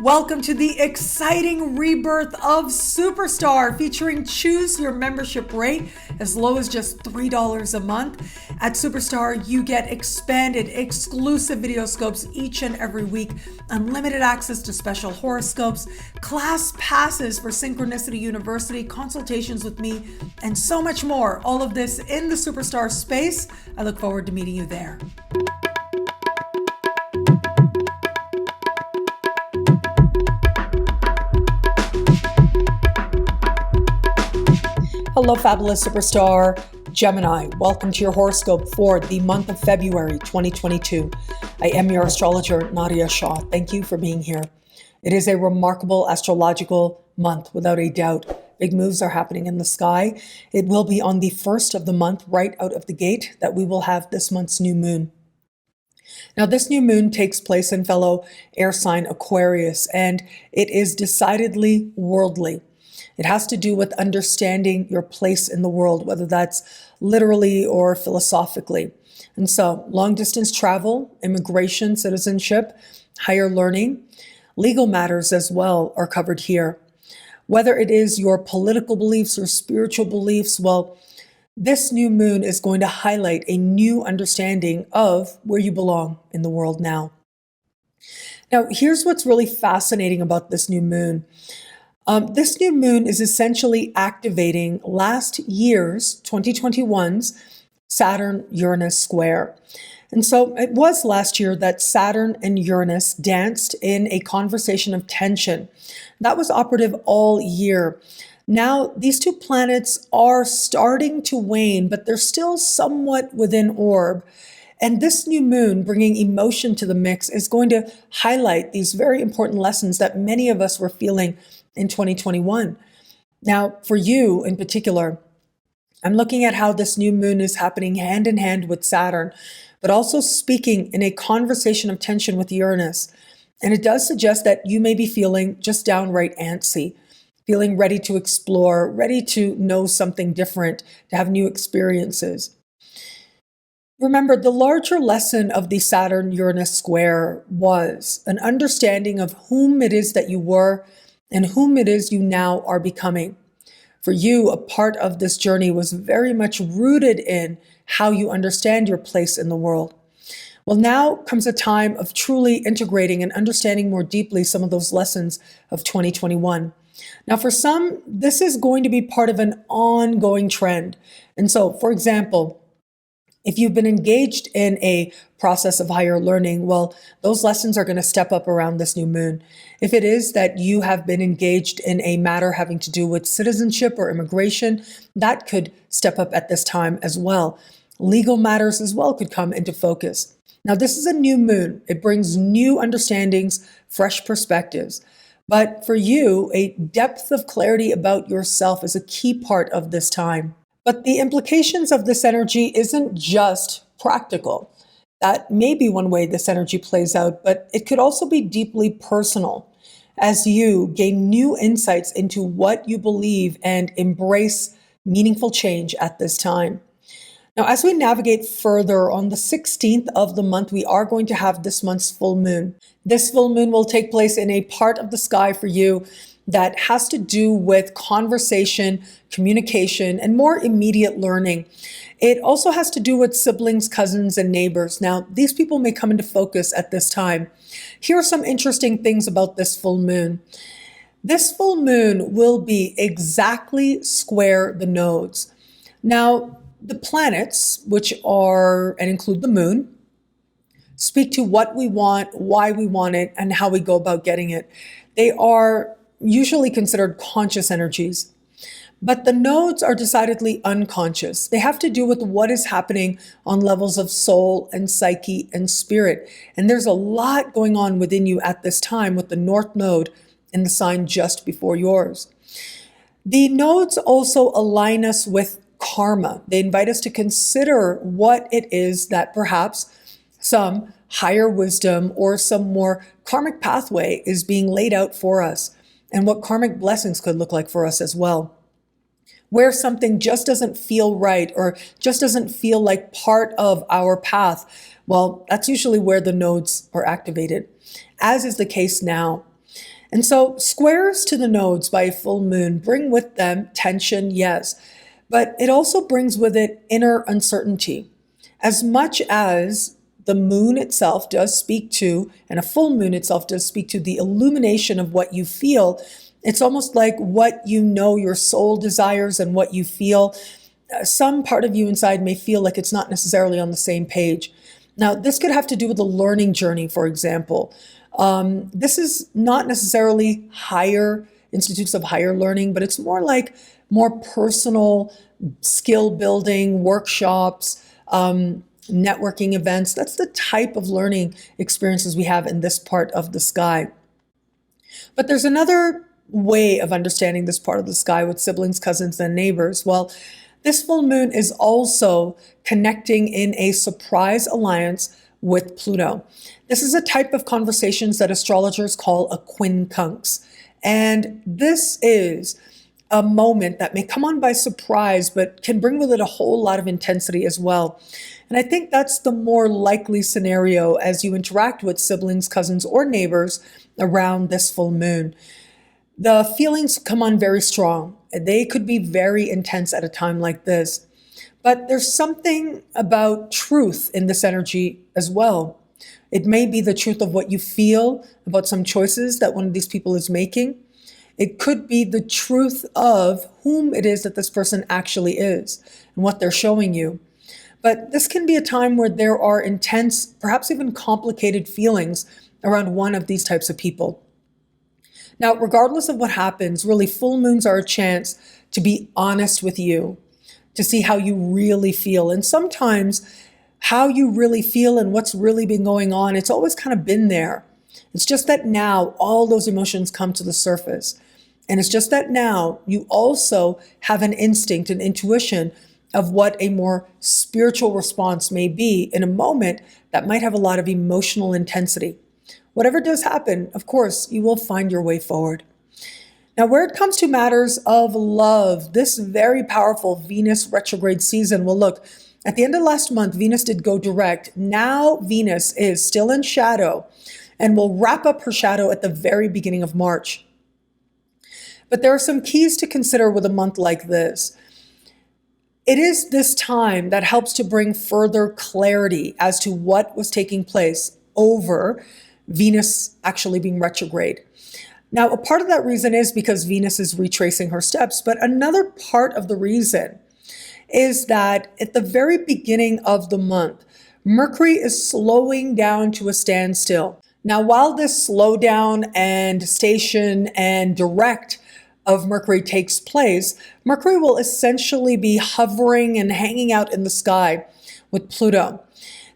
Welcome to the exciting rebirth of Superstar, featuring choose your membership rate as low as just $3 a month. At Superstar, you get expanded, exclusive video scopes each and every week, unlimited access to special horoscopes, class passes for Synchronicity University, consultations with me, and so much more. All of this in the Superstar space. I look forward to meeting you there. Hello, fabulous superstar Gemini. Welcome to your horoscope for the month of February 2022. I am your astrologer, Nadiya Shah. Thank you for being here. It is a remarkable astrological month, without a doubt. Big moves are happening in the sky. It will be on the first of the month, right out of the gate, that we will have this month's new moon. Now, this new moon takes place in fellow air sign Aquarius, and it is decidedly worldly. It has to do with understanding your place in the world, whether that's literally or philosophically. And so long distance travel, immigration, citizenship, higher learning, legal matters as well are covered here. Whether it is your political beliefs or spiritual beliefs, well, this new moon is going to highlight a new understanding of where you belong in the world now. Now, here's what's really fascinating about this new moon. This new moon is essentially activating last year's 2021's Saturn-Uranus square. And so it was last year that Saturn and Uranus danced in a conversation of tension. That was operative all year. Now, these two planets are starting to wane, but they're still somewhat within orb. And this new moon, bringing emotion to the mix, is going to highlight these very important lessons that many of us were feeling in 2021. Now, for you in particular, I'm looking at how this new moon is happening hand in hand with Saturn, but also speaking in a conversation of tension with Uranus. And it does suggest that you may be feeling just downright antsy, feeling ready to explore, ready to know something different, to have new experiences. Remember, the larger lesson of the Saturn-Uranus square was an understanding of whom it is that you were and whom it is you now are becoming. For you, a part of this journey was very much rooted in how you understand your place in the world. Well, now comes a time of truly integrating and understanding more deeply some of those lessons of 2021. Now, for some, this is going to be part of an ongoing trend. And so, for example, if you've been engaged in a process of higher learning, well, those lessons are going to step up around this new moon. If it is that you have been engaged in a matter having to do with citizenship or immigration, that could step up at this time as well. Legal matters as well could come into focus. Now, this is a new moon. It brings new understandings, fresh perspectives. But for you, a depth of clarity about yourself is a key part of this time. But the implications of this energy isn't just practical. That may be one way this energy plays out, but it could also be deeply personal as you gain new insights into what you believe and embrace meaningful change at this time. Now, as we navigate further on the 16th of the month, we are going to have this month's full moon. This full moon will take place in a part of the sky for you that has to do with conversation, communication, and more immediate learning. It also has to do with siblings, cousins, and neighbors. Now, these people may come into focus at this time. Here are some interesting things about this full moon. This full moon will be exactly square the nodes. Now, the planets, which are and include the moon, speak to what we want, why we want it, and how we go about getting it. They are usually considered conscious energies, but the nodes are decidedly unconscious. They have to do with what is happening on levels of soul and psyche and spirit. And there's a lot going on within you at this time with the North Node in the sign just before yours. The nodes also align us with karma. They invite us to consider what it is that perhaps some higher wisdom or some more karmic pathway is being laid out for us, and what karmic blessings could look like for us as well. Where something just doesn't feel right or just doesn't feel like part of our path, well, that's usually where the nodes are activated, as is the case now. And so squares to the nodes by a full moon bring with them tension, yes, but it also brings with it inner uncertainty. As much as the moon itself does speak to, and a full moon itself does speak to the illumination of what you feel, it's almost like what you know your soul desires and what you feel. Some part of you inside may feel like it's not necessarily on the same page. Now, this could have to do with a learning journey, for example. This is not necessarily higher institutes of higher learning, but it's more like more personal skill building, workshops, networking events. That's the type of learning experiences we have in this part of the sky. But there's another way of understanding this part of the sky with siblings, cousins, and neighbors. Well, this full moon is also connecting in a surprise alliance with Pluto. This is a type of conversations that astrologers call a quincunx. And this is a moment that may come on by surprise, but can bring with it a whole lot of intensity as well. And I think that's the more likely scenario as you interact with siblings, cousins, or neighbors around this full moon. The feelings come on very strong. They could be very intense at a time like this. But there's something about truth in this energy as well. It may be the truth of what you feel about some choices that one of these people is making. It could be the truth of whom it is that this person actually is and what they're showing you. But this can be a time where there are intense, perhaps even complicated feelings around one of these types of people. Now, regardless of what happens, really full moons are a chance to be honest with you, to see how you really feel. And sometimes how you really feel and what's really been going on, it's always kind of been there. It's just that now all those emotions come to the surface. And it's just that now you also have an instinct, an intuition of what a more spiritual response may be in a moment that might have a lot of emotional intensity. Whatever does happen, of course, you will find your way forward. Now, where it comes to matters of love, this very powerful Venus retrograde season, well, look, at the end of last month, Venus did go direct. Now Venus is still in shadow and will wrap up her shadow at the very beginning of March. But there are some keys to consider with a month like this. It is this time that helps to bring further clarity as to what was taking place over Venus actually being retrograde. Now, a part of that reason is because Venus is retracing her steps, but another part of the reason is that at the very beginning of the month, Mercury is slowing down to a standstill. Now, while this slowdown and station and direct of Mercury takes place, Mercury will essentially be hovering and hanging out in the sky with Pluto.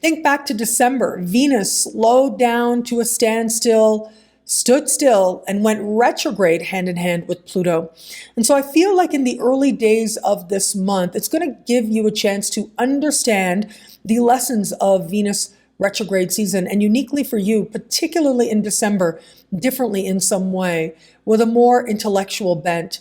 Think back to December. Venus slowed down to a standstill, stood still, and went retrograde hand in hand with Pluto. And so I feel like in the early days of this month, it's going to give you a chance to understand the lessons of Venus retrograde season, and uniquely for you, particularly in December, differently in some way, with a more intellectual bent.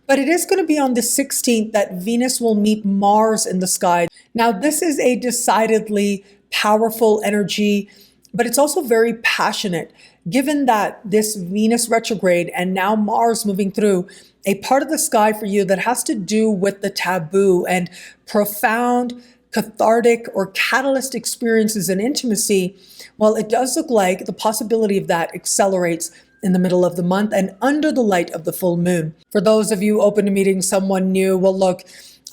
But it is going to be on the 16th that Venus will meet Mars in the sky. Now, this is a decidedly powerful energy, but it's also very passionate, given that this Venus retrograde and now Mars moving through a part of the sky for you that has to do with the taboo and profound, cathartic, or catalyst experiences and intimacy. Well, it does look like the possibility of that accelerates in the middle of the month and under the light of the full moon. For those of you open to meeting someone new, well, look,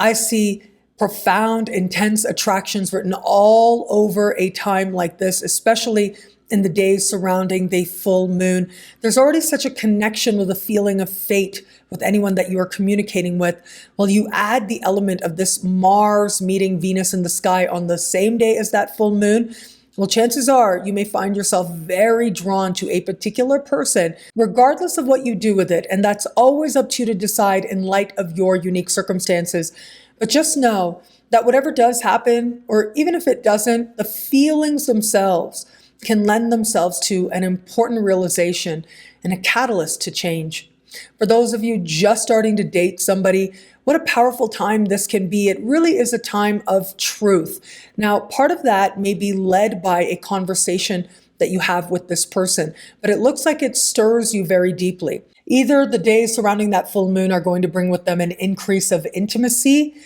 I see profound, intense attractions written all over a time like this, especially in the days surrounding the full moon. There's already such a connection with a feeling of fate with anyone that you are communicating with. Well, you add the element of this Mars meeting Venus in the sky on the same day as that full moon. Well, chances are you may find yourself very drawn to a particular person, regardless of what you do with it. And that's always up to you to decide in light of your unique circumstances. But just know that whatever does happen, or even if it doesn't, the feelings themselves can lend themselves to an important realization and a catalyst to change. For those of you just starting to date somebody, what a powerful time this can be. It really is a time of truth. Now, part of that may be led by a conversation that you have with this person, but it looks like it stirs you very deeply. Either the days surrounding that full moon are going to bring with them an increase of intimacy,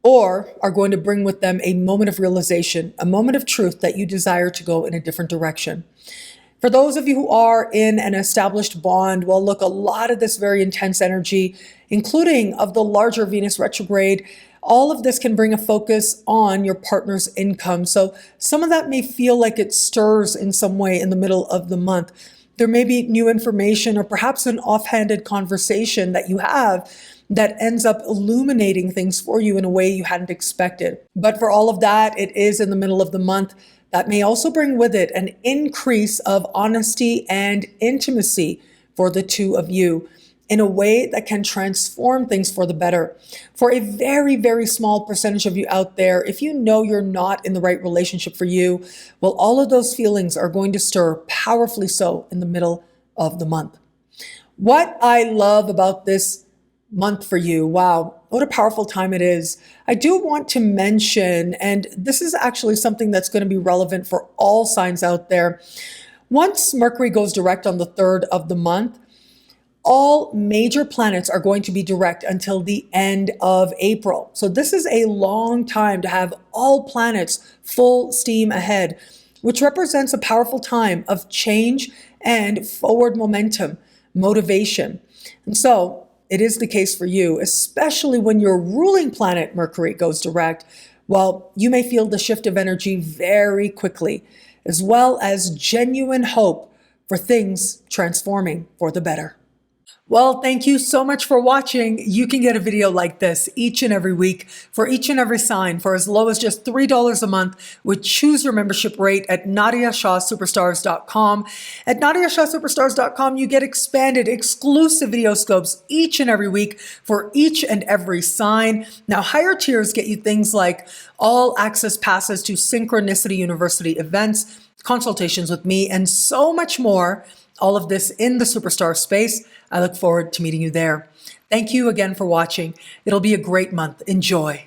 or are going to bring with them a moment of realization, a moment of truth that you desire to go in a different direction. For those of you who are in an established bond, well, look, a lot of this very intense energy, including of the larger Venus retrograde, all of this can bring a focus on your partner's income. So some of that may feel like it stirs in some way in the middle of the month. There may be new information or perhaps an offhanded conversation that you have that ends up illuminating things for you in a way you hadn't expected. But for all of that, it is in the middle of the month. That may also bring with it an increase of honesty and intimacy for the two of you in a way that can transform things for the better. For a very, very small percentage of you out there, if you know you're not in the right relationship for you, well, all of those feelings are going to stir powerfully so in the middle of the month. What I love about this month for you, wow, what a powerful time it is. I do want to mention, and this is actually something that's going to be relevant for all signs out there. Once Mercury goes direct on the 3rd of the month, all major planets are going to be direct until the end of April. So this is a long time to have all planets full steam ahead, which represents a powerful time of change and forward momentum, motivation. And so it is the case for you, especially when your ruling planet Mercury goes direct. Well, you may feel the shift of energy very quickly, as well as genuine hope for things transforming for the better. Well, thank you so much for watching. You can get a video like this each and every week for each and every sign for as low as just $3 a month with choose your membership rate at NadiyaShahSuperstars.com. At NadiyaShahSuperstars.com, you get expanded exclusive video scopes each and every week for each and every sign. Now, higher tiers get you things like all access passes to Synchronicity University events, consultations with me, and so much more. All of this in the Superstar space. I look forward to meeting you there. Thank you again for watching. It'll be a great month. Enjoy.